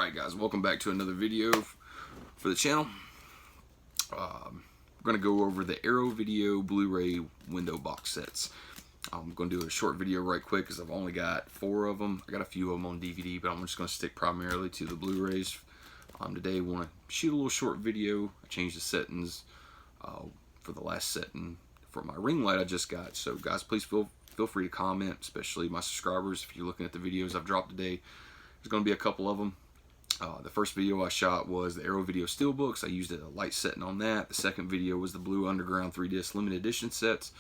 Alright guys, welcome back to another video for the channel. We're going to go over the Arrow Video Blu-ray window box sets. I'm going to do a short video right quick because I've only got 4 of them. I got a few of them on DVD, but I'm just going to stick primarily to the Blu-rays. Today I want to shoot a little short video. I changed the settings for the last setting for my ring light I just got. So guys, please feel free to comment, especially my subscribers. If you're looking at the videos I've dropped today, there's going to be a couple of them. The first video I shot was the Arrow Video Steelbooks. I used a light setting on that. The second video was the Blue Underground 3-disc limited edition sets.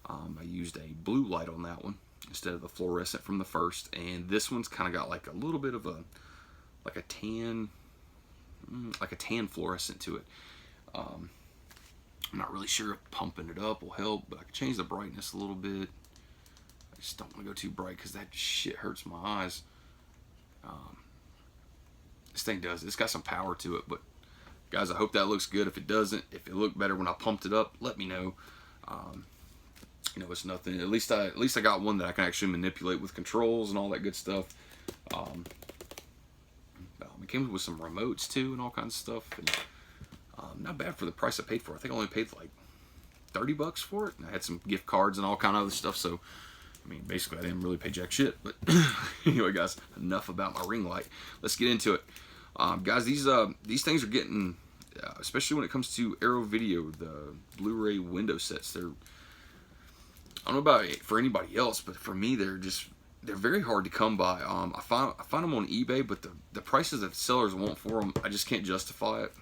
I used a blue light on that one instead of the fluorescent from the first. And this one's kind of got like a little bit of a tan fluorescent to it. I'm not really sure if pumping it up will help, but I can change the brightness a little bit. I just don't want to go too bright because that shit hurts my eyes. This thing does. It's got some power to it, but guys, I hope that looks good. If it doesn't, if it looked better when I pumped it up, let me know. You know, it's nothing. At least I got one that I can actually manipulate with controls and all that good stuff. It came with some remotes too and all kinds of stuff. And, not bad for the price I paid for it. I think I only paid like 30 bucks for it. And I had some gift cards and all kind of other stuff. So, I mean, basically I didn't really pay jack shit. But anyway, guys, enough about my ring light. Let's get into it. Guys, these things are getting, especially when it comes to Arrow Video, the Blu-ray window sets. I don't know about it for anybody else, but for me, they're very hard to come by. I find them on eBay, but the prices that the sellers want for them, I just can't justify it.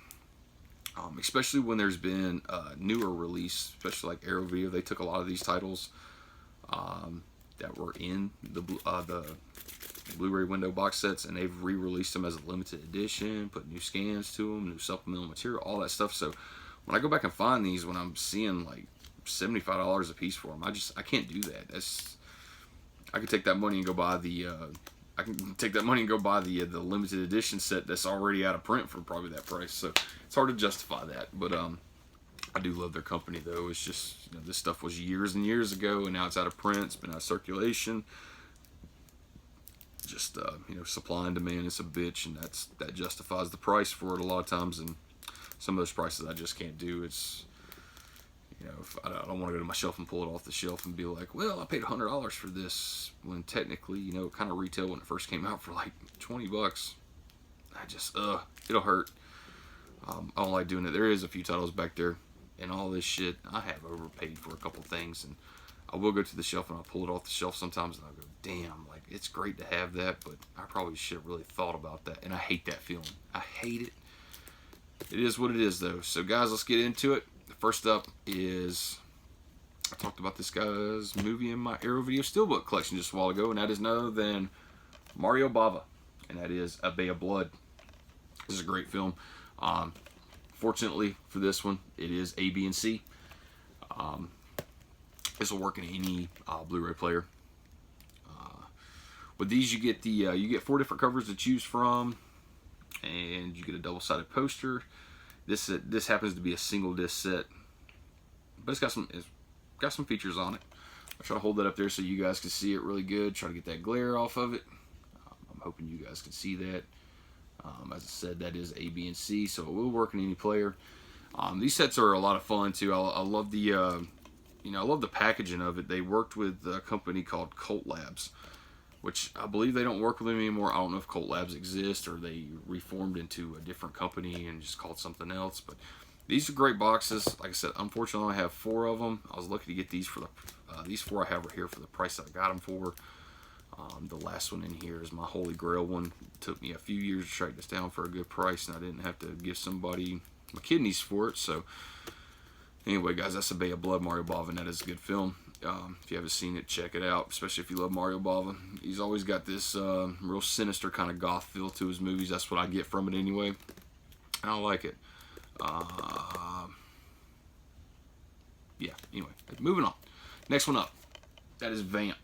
Especially when there's been a newer release, especially like Arrow Video. They took a lot of these titles that were in the Blu-ray window box sets, and they've re-released them as a limited edition, put new scans to them, new supplemental material, all that stuff. So when I go back and find these, when I'm seeing like $75 a piece for them, I can't do that. I could take that money and go buy the the limited edition set that's already out of print for probably that price. So it's hard to justify that, but I do love their company though. It's just, you know, this stuff was years and years ago, and now it's out of print. It's been out of circulation. Just you know, supply and demand is a bitch, and that justifies the price for it a lot of times. And some of those prices I just can't do. It's, you know, if I don't want to go to my shelf and pull it off the shelf and be like, well, I paid $100 for this, when technically, you know, it kind of retailed when it first came out for like 20 bucks. I just it'll hurt. I don't like doing it. There is a few titles back there, and all this shit I have overpaid for a couple things, and I will go to the shelf and I'll pull it off the shelf sometimes, and I'll go, damn, like, it's great to have that, but I probably should have really thought about that. And I hate that feeling. I hate it. It is what it is, though. So, guys, let's get into it. First up is, I talked about this guy's movie in my Arrow Video Steelbook collection just a while ago, and that is none other than Mario Bava, and that is A Bay of Blood. This is a great film. Fortunately for this one, it is A, B, and C. This will work in any Blu-ray player. With these, you get 4 different covers to choose from, and you get a double-sided poster. This happens to be a single disc set, but it's got some features on it. I'll try to hold that up there so you guys can see it really good. Try to get that glare off of it. I'm hoping you guys can see that. As I said, that is A, B, and C, so it will work in any player. These sets are a lot of fun too. I love the you know, I love the packaging of it. They worked with a company called Cult Labs, which I believe they don't work with them anymore. I don't know if Cult Labs exist or they reformed into a different company and just called something else. But these are great boxes. Like I said, unfortunately, I have 4 of them. I was lucky to get these for these 4 I have right here for the price that I got them for. The last one in here is my Holy Grail one. It took me a few years to track this down for a good price, and I didn't have to give somebody my kidneys for it. So anyway, guys, that's A Bay of Blood, Mario Bava, and that is a good film. If you haven't seen it, check it out, especially if you love Mario Bava. He's always got this real sinister kind of goth feel to his movies. That's what I get from it anyway. I like it. Yeah, anyway, moving on. Next one up, that is Vamp.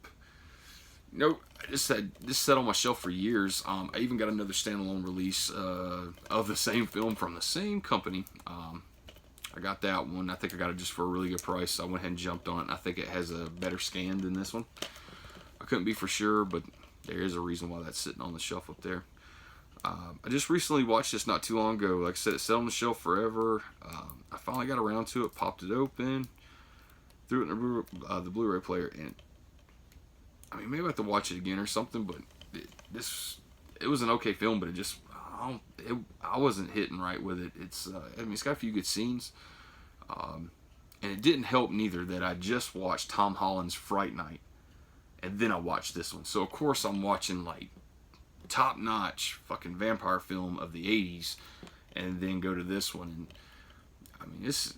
You know, I just had this set on my shelf for years. I even got another standalone release of the same film from the same company. I got that one. I think I got it just for a really good price. I went ahead and jumped on it, and I think it has a better scan than this one. I couldn't be for sure, but there is a reason why that's sitting on the shelf up there. I just recently watched this not too long ago. Like I said, it sat on the shelf forever. I finally got around to it, popped it open, threw it in the Blu-ray player, and I mean, maybe I have to watch it again or something. But it was an okay film, but I wasn't hitting right with it. I mean, it's got a few good scenes, and it didn't help neither that I just watched Tom Holland's Fright Night, and then I watched this one. So of course I'm watching like top-notch fucking vampire film of the 80s, and then go to this one. And I mean, this,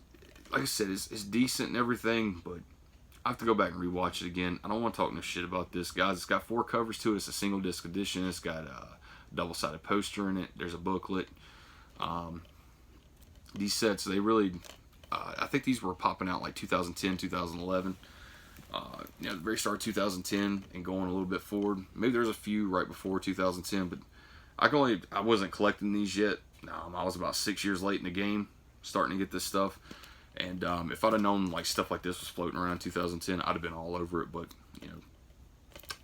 like I said, it's decent and everything, but I have to go back and rewatch it again. I don't want to talk no shit about this, guys. It's got 4 covers to it. It's a single disc edition. It's got a double-sided poster in it. There's a booklet. These sets, they really, I think these were popping out like 2010, 2011. The very start of 2010 and going a little bit forward. Maybe there's a few right before 2010, but I wasn't collecting these yet. I was about 6 years late in the game, starting to get this stuff. And if I'd have known like stuff like this was floating around in 2010, I'd have been all over it. But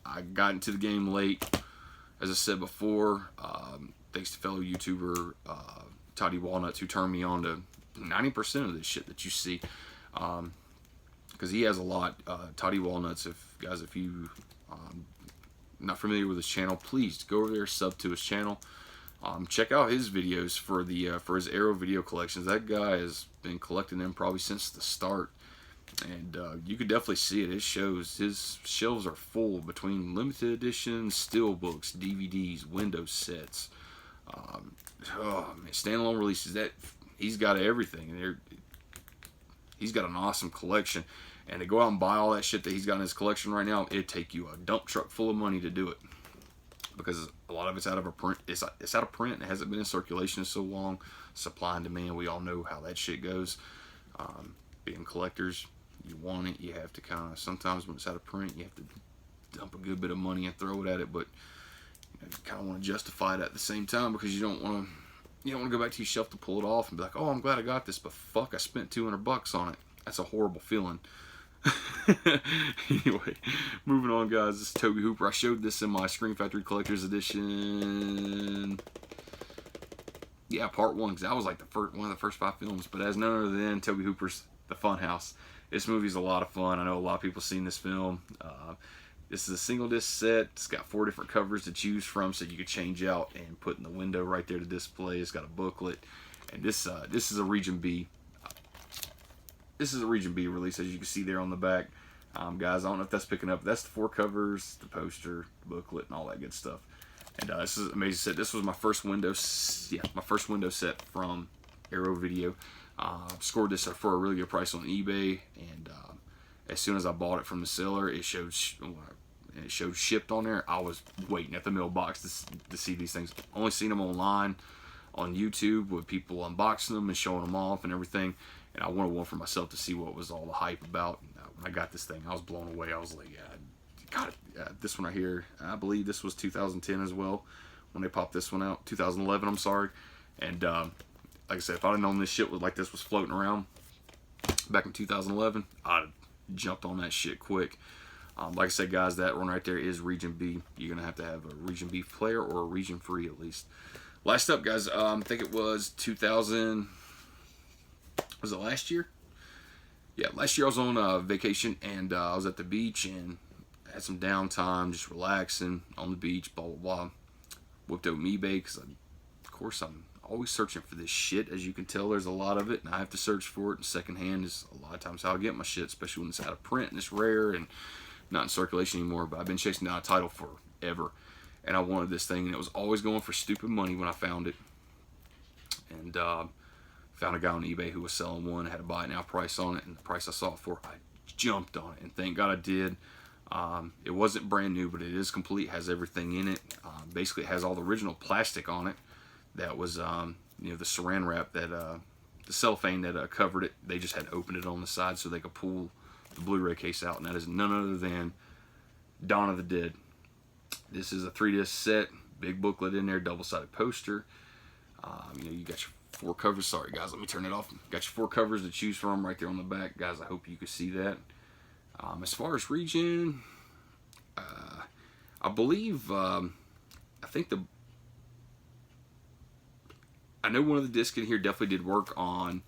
I got into the game late, as I said before. Thanks to fellow YouTuber Toddy Walnuts, who turned me on to 90% of this shit that you see. Because he has a lot. Toddy Walnuts, if you not familiar with his channel, please go over there, sub to his channel. Check out his videos for his Arrow video collections. That guy has been collecting them probably since the start, and you could definitely see it. His shelves are full between limited editions, steel books, DVDs, Windows sets, standalone releases. That he's got everything, and he's got an awesome collection. And to go out and buy all that shit that he's got in his collection right now, it'd take you a dump truck full of money to do it. Because a lot of it's out of print. It's out of print. It hasn't been in circulation in so long. Supply and demand, we all know how that shit goes. Being collectors, you want it. You have to kind of, sometimes when it's out of print, you have to dump a good bit of money and throw it at it. But you kind of want to justify it at the same time, because you don't want to go back to your shelf to pull it off and be like, oh, I'm glad I got this, but fuck, I spent $200 on it. That's a horrible feeling. Anyway, moving on, guys. This is Toby Hooper. I showed this in my Screen Factory Collector's Edition. Yeah, part 1, because that was like one of the first 5 films. But as none other than Toby Hooper's The Funhouse. This movie's a lot of fun. I know a lot of people have seen this film. This is a single disc set. It's got 4 different covers to choose from, so you could change out and put in the window right there to display. It's got a booklet, and this is a Region B. This is a Region B release, as you can see there on the back. Guys, I don't know if that's picking up. That's the 4 covers, the poster, the booklet, and all that good stuff. And this is an amazing set. This was my first window set from Arrow Video. Scored this for a really good price on eBay, and as soon as I bought it from the seller, it showed shipped on there. I was waiting at the mailbox to see these things. Only seen them online on YouTube with people unboxing them and showing them off and everything. And I wanted one for myself to see what was all the hype about. When I got this thing, I was blown away. I was like, got it. This one right here, I believe this was 2010 as well, when they popped this one out. 2011, I'm sorry. And like I said, if I'd have known this shit like this was floating around back in 2011, I'd have jumped on that shit quick. Like I said, guys, that one right there is Region B. You're going to have a Region B player or a Region Free at least. Last up, guys, I think it was 2000... Was it last year? Yeah, last year I was on vacation, and I was at the beach and had some downtime, just relaxing on the beach, blah, blah, blah. Whipped open eBay, because of course I'm always searching for this shit. As you can tell, there's a lot of it, and I have to search for it, and secondhand is a lot of times how I get my shit, especially when it's out of print and it's rare and not in circulation anymore. But I've been chasing down a title forever, and I wanted this thing, and it was always going for stupid money when I found it. And found a guy on eBay who was selling one, had a buy now price on it, and the price I saw it for, I jumped on it, and thank God I did. It wasn't brand new, but it is complete, has everything in it. Basically, it has all the original plastic on it. That was, the saran wrap, that the cellophane that covered it. They just had opened it on the side so they could pull the Blu-ray case out, and that is none other than Dawn of the Dead. This is a 3-disc set, big booklet in there, double-sided poster. You got your 4 covers. Sorry, guys, let me turn it off. Got your 4 covers to choose from right there on the back. Guys, I hope you can see that. As far as region, I believe, I think I know one of the discs in here definitely did work on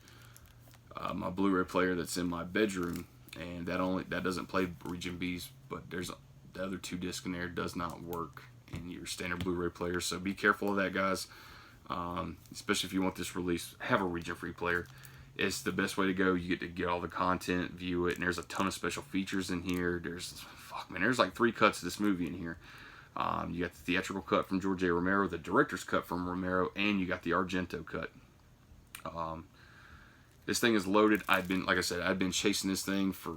my Blu-ray player that's in my bedroom, and that doesn't play Region Bs, but the other 2 discs in there does not work in your standard Blu-ray player, so be careful of that, guys. Especially if you want this release, have a region-free player. It's the best way to go. You get to get all the content, view it, and there's a ton of special features in here. There's like 3 cuts of this movie in here. You got the theatrical cut from George A. Romero, the director's cut from Romero, and you got the Argento cut. This thing is loaded. Like I said, I've been chasing this thing for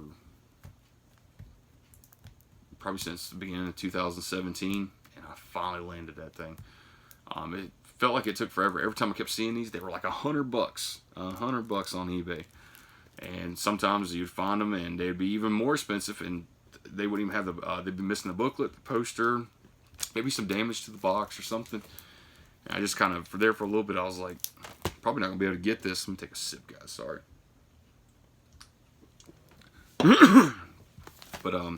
probably since the beginning of 2017, and I finally landed that thing. It felt like it took forever. Every time I kept seeing these, they were like $100, $100 on eBay. And sometimes you'd find them, and they'd be even more expensive, and they wouldn't even have they'd be missing the booklet, the poster, maybe some damage to the box or something. And I just kind of, for a little bit, I was like, probably not gonna be able to get this. Let me take a sip, guys. Sorry. But I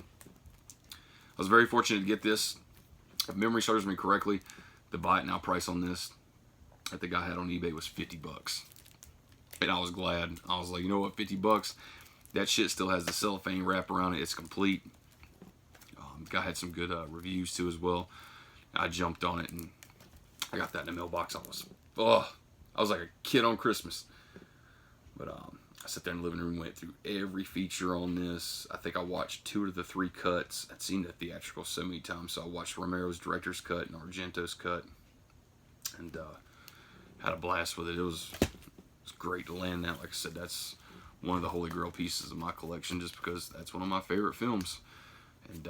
was very fortunate to get this. If memory serves me correctly, the buy it now price on this that the guy had on eBay was $50. And I was glad. I was like, you know what, $50? That shit still has the cellophane wrap around it. It's complete. The guy had some good reviews too as well. I jumped on it and I got that in the mailbox. I was like a kid on Christmas. But I sat there in the living room, went through every feature on this. I think I watched 2 of the 3 cuts. I'd seen the theatrical so many times, so I watched Romero's director's cut and Argento's cut, and had a blast with it. It was great to land that. Like I said, that's one of the holy grail pieces of my collection, just because that's one of my favorite films. And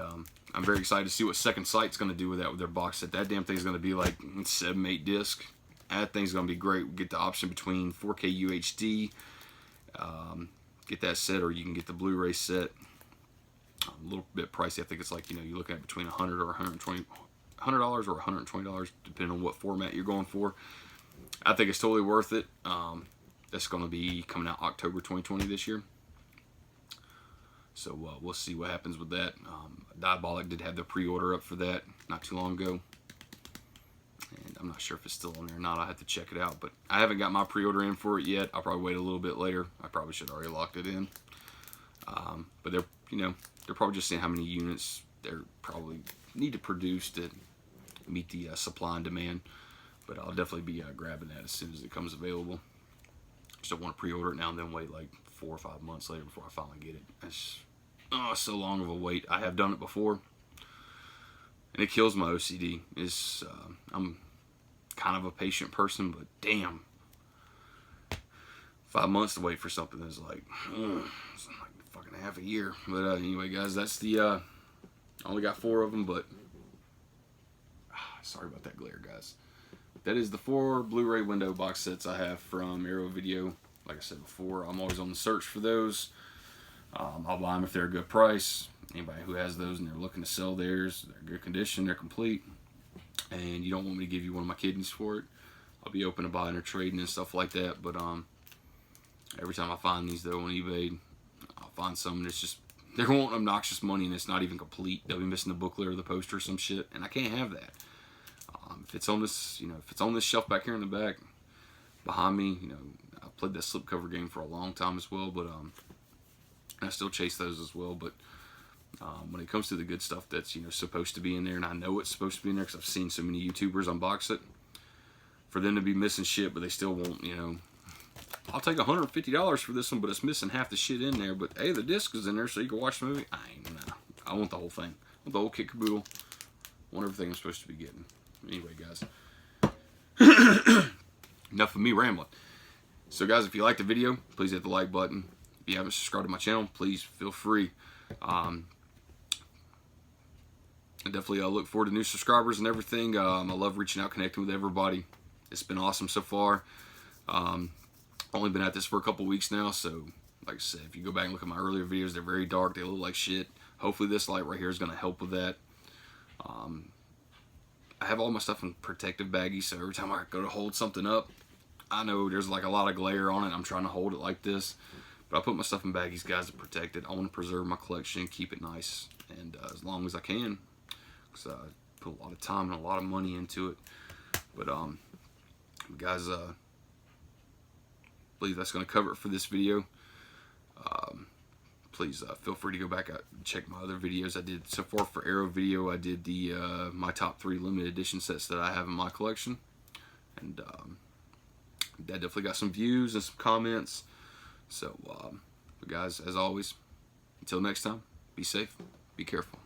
I'm very excited to see what Second Sight's going to do with that, with their box set. That damn thing's going to be like 7-8 disc. That thing's going to be great. We get the option between 4K UHD. Get that set, or you can get the Blu-ray set. A little bit pricey. I think it's like, you're looking at between $100 or $120 or $120, depending on what format you're going for. I think it's totally worth it. That's going to be coming out October 2020 this year. So we'll see what happens with that. Diabolic did have the pre-order up for that not too long ago. And I'm not sure if it's still on there or not. I'll have to check it out. But I haven't got my pre-order in for it yet. I'll probably wait a little bit later. I probably should have already locked it in. But they're probably just seeing how many units they're probably need to produce to meet the supply and demand. But I'll definitely be grabbing that as soon as it comes available. Just don't want to pre-order it now and then wait like 4 or 5 months later before I finally get it. It's so long of a wait. I have done it before, and it kills my OCD. I'm kind of a patient person, but damn, 5 months to wait for something is like, it's like fucking half a year. But anyway, guys, that's the I only got 4 of them, but sorry about that glare, guys. That is the 4 Blu-ray window box sets I have from Arrow Video. Like I said before, I'm always on the search for those. I'll buy them if they're a good price. Anybody who has those and they're looking to sell theirs, they're in good condition, they're complete, and you don't want me to give you one of my kidneys for it, I'll be open to buying or trading and stuff like that. But every time I find these though on eBay, I'll find some and it's just, they're wanting obnoxious money and it's not even complete. They'll be missing the booklet or the poster or some shit, and I can't have that. If it's on this, if it's on this shelf back here in the back behind me, I played that slipcover game for a long time as well, but I still chase those as well. But when it comes to the good stuff that's supposed to be in there, and I know it's supposed to be in there because I've seen so many YouTubers unbox it, for them to be missing shit, but they still won't, I'll take $150 for this one, but it's missing half the shit in there. But hey, the disc is in there, so you can watch the movie. I want the whole thing. I want the whole kit caboodle. I want everything I'm supposed to be getting. Anyway, guys, enough of me rambling. So, guys, if you liked the video, please hit the like button. If you haven't subscribed to my channel, please feel free. I definitely look forward to new subscribers and everything. I love reaching out, connecting with everybody. It's been awesome so far. Only been at this for a couple weeks now, so like I said, if you go back and look at my earlier videos, they're very dark. They look like shit. Hopefully, this light right here is going to help with that. I have all my stuff in protective baggies, so every time I go to hold something up, I know there's like a lot of glare on it. I'm trying to hold it like this, but I put my stuff in baggies, guys, to protect it. I want to preserve my collection, keep it nice, and as long as I can, because I put a lot of time and a lot of money into it. But guys, believe that's going to cover it for this video. Please feel free to go back and check my other videos I did so far. For Arrow video, I did the my top 3 limited edition sets that I have in my collection, and that definitely got some views and some comments. So, but guys, as always, until next time, be safe, be careful.